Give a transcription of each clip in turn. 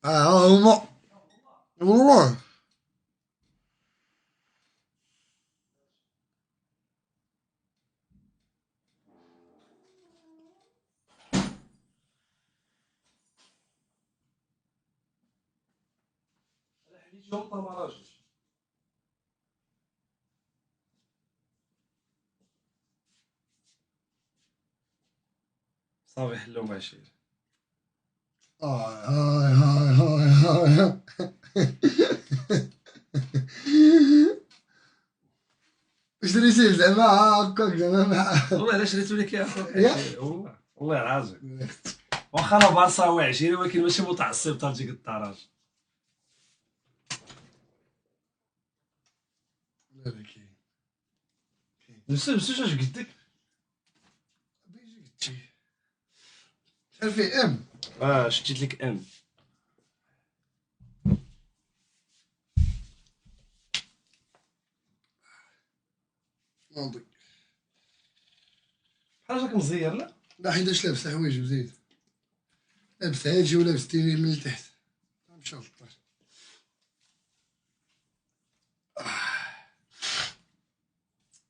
ها هما والله. حليتهم طا ما راجعش. صافي حلو ماشي. هاي هاي هاي هاي. شريتي زعما هكاك زعما والله الا شريتو لك يا يا اخويا والله والله العظيم. واخا انا بارساوي 20 ولكن ماشي متعصب حتى لديك الدرجه. لا لا كاين بس اش قدك. شحال فيه ام. شتيت لك ام. نوضي. بحال راك مزير لا. لا حيداش لابس حوايج وزيد. لابس عاجي ولابس تيني من التحت. مشى للطار.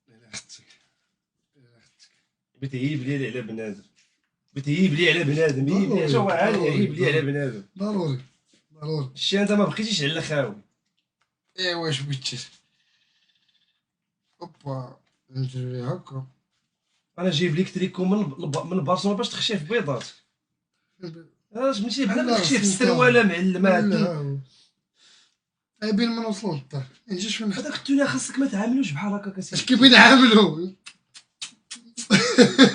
لا اختك. لا اختك. بتهيب لي على بنادم. بتهيب لي على بنادم. يهيب لي شو عالي يهيب لي على بنادم. ضروري ضروري. الشي انت ما بقيتيش على خاوي. ايوا اش بغيتي. اوبا نجري هكا. انا جايب لك تريكو من برشلونه باش تخشي في بيضات. ماشي بحال تخشي في السروالة معلمه. لا بين ما نوصلو للدار ما نجيش فين هذاك التوني خاصك ما تعاملوش بحال هكاك اسيدي. اش كيف نعاملو.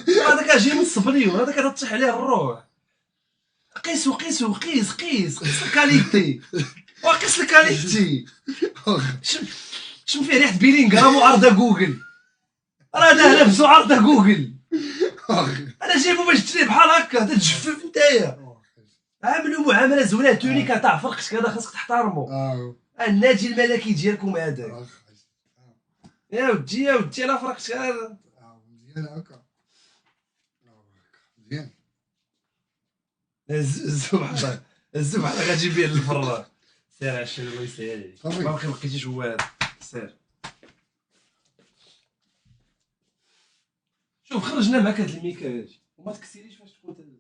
هذاك جاي من الصبريون هذاك تطيح عليه الروح. قيسو قيسو قيس الكاليتي. وقيس الكاليتي. شم فيه ريحه بيلينغهام وعرضه جوجل. راه هذا لابسو عرضه جوجل. انا جايبو باش تشري بحال هكا تتجفف نتايا. عاملوا معامله زوينه. توني تاع فرقتك هذا خاصك تحترمو. الناجي الملكي ديالكم هذاك. يا ودي انا فرقتك هذا مزيان هكا. مزيان. الزو بحال غتجيب بيه للفران. سير عشان الله يسهل عليك. ما باقي لقيتيش والو. سير شوف خرجنا معاك هاد الميكا هادي وما تكسيريش فاش تكون